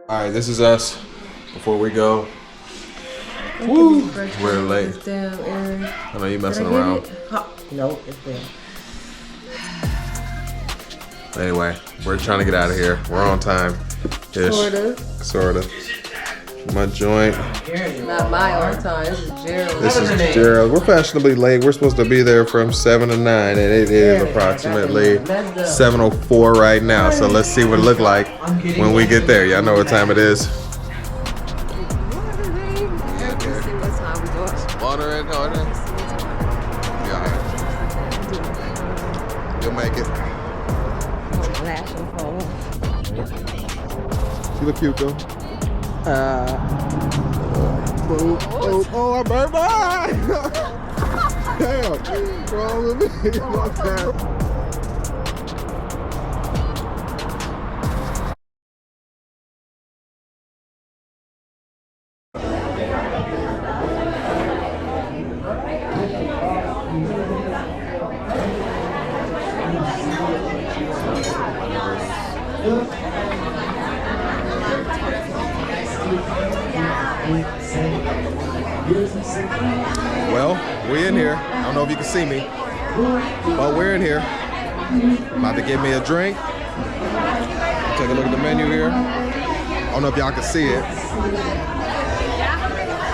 All right, this is us before we go. Woo! We're late. I know you messing around. Nope, it's there. Anyway, we're trying to get out of here. We're on time. Sorta. My joint. Not my on time. This is Gerald. This is Gerald. We're fashionably late. We're supposed to be there from 7 to 9, and it is approximately 7:04 right now. So let's see what it look like when we get there. Y'all know what time it is. Water in order. Yeah. You'll make it. You look cute though. Oh, I burned my eye. Damn, what's wrong with me? Well, we're in here. I don't know if you can see me, but we're in here. About to get me a drink. Take a look at the menu here. I don't know if y'all can see it.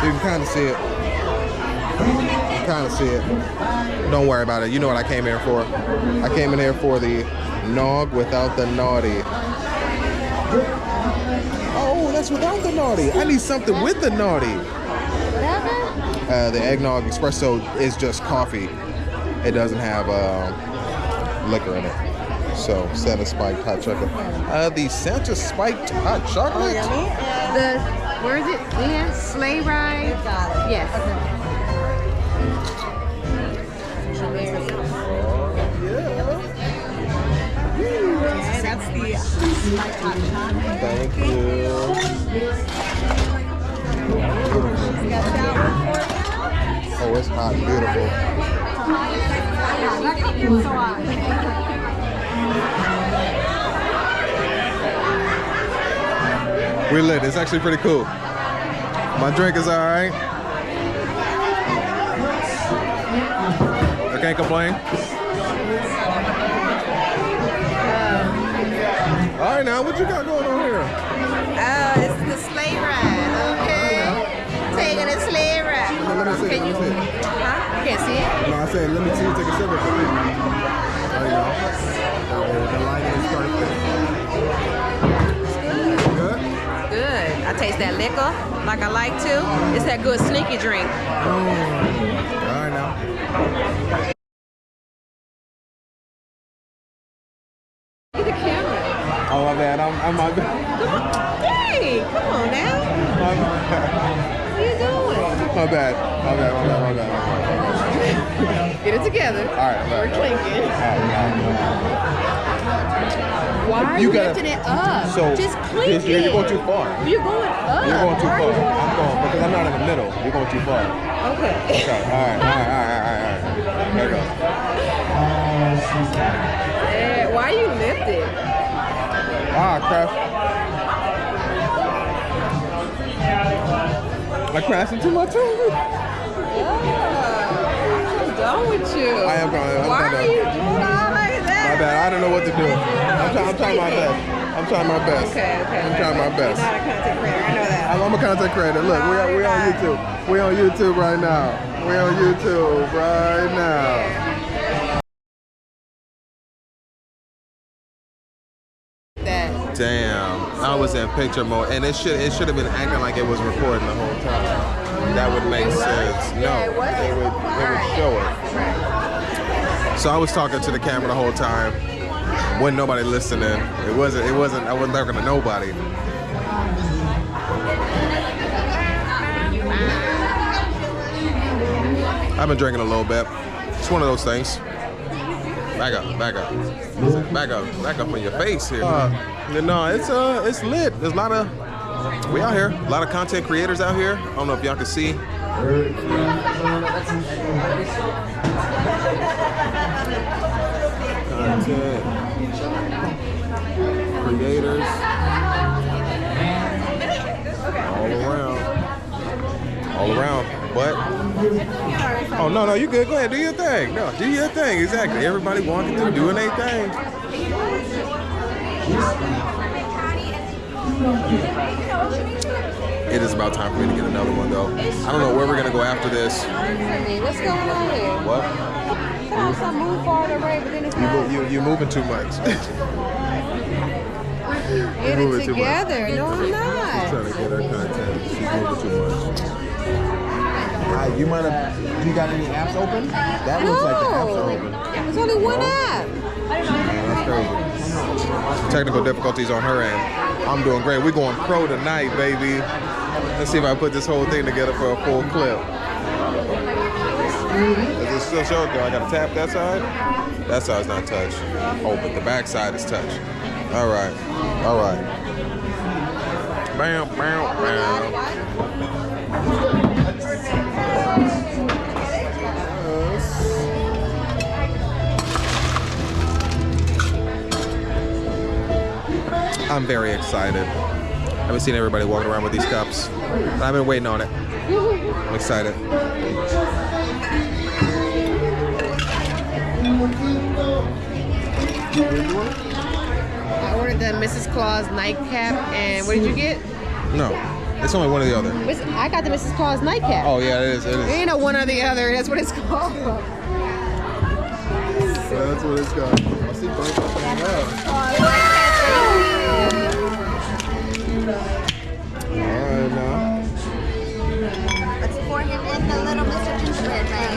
You can kind of see it. You can kind of see it. Don't worry about it. You know what I came here for. I came in here for the nog without the naughty. Oh, that's without the naughty. I need something with the naughty. The eggnog espresso is just coffee. It doesn't have liquor in it. So Santa spiked hot chocolate. The Santa spiked hot chocolate. Where is it? Yeah, sleigh ride. Yes. That's the spiked hot chocolate. Thank you. Oh, it's hot, beautiful. We're lit. It's actually pretty cool. My drink is all right. I can't complain. All right, now what you got going on here? It's the sleigh ride, okay? Taking a sleigh ride. Let me see. Can you? Huh? You can't see it? No, I said, let me see you take a sip of it. There you go. The lighting is perfect. Good? Good. I taste that liquor like I like to. It's that good sneaky drink. All right, now. Look at the camera. Oh, my bad. I'm my bad. Hey, come on now. My bad. What are you doing? My bad. Get it together. All right. We're clinking. All right. Why are you lifting it up? So, just clink you're it. going too far. You're going up. You're going too far. I'm going because I'm not in the middle. You're going too far. Okay. Okay. All right. There you go. Yeah, why you lift it? Ah, crap. I crashed into my tooth. What's wrong with you? I am going. Why are you doing all like that? My bad. I don't know what to do. I'm trying my best. I'm trying my best. Okay. I'm trying my best. You're not a content creator. I know that. I'm a content creator. Look, we on YouTube. We on YouTube right now. We on YouTube right now. Damn, I was in picture mode, and it should have been acting like it was recording the whole time. That would make sense. No, it would show it. So I was talking to the camera the whole time. Wasn't nobody listening. It wasn't. I wasn't talking to nobody. I've been drinking a little bit. It's one of those things. Back up on your face here. No, it's lit. There's a lot of, we out here. A lot of content creators out here. I don't know if y'all can see. Content creators. Oh, no, you good. Go ahead, do your thing. No, do your thing. Exactly. Everybody walking through, doing their thing. It is about time for me to get another one, though. I don't know where we're going to go after this. What's going on here? What? You know, some move farther away, but then it's not. You're moving too much. Get it together. No, I'm not. She's trying to get her content. She's moving too much. You might have. Do you got any apps open? That looks like the apps are open. There's only one app. Man, that's crazy. Technical difficulties on her end. I'm doing great. We're going pro tonight, baby. Let's see if I put this whole thing together for a full clip. Does it still show? Do I gotta tap that side? That side's not touched. Oh, but the back side is touched. All right. Bam, bam, bam. I'm very excited. I haven't seen everybody walking around with these cups, but I've been waiting on it. I'm excited. I ordered the Mrs. Claus nightcap, and what did you get? No, it's only one or the other. I got the Mrs. Claus nightcap. Oh yeah, it is. There ain't no one or the other. That's what it's called. That's what it's called. I see both of them. Alright now. Let's pour him in the little Mr. Gingerbread man.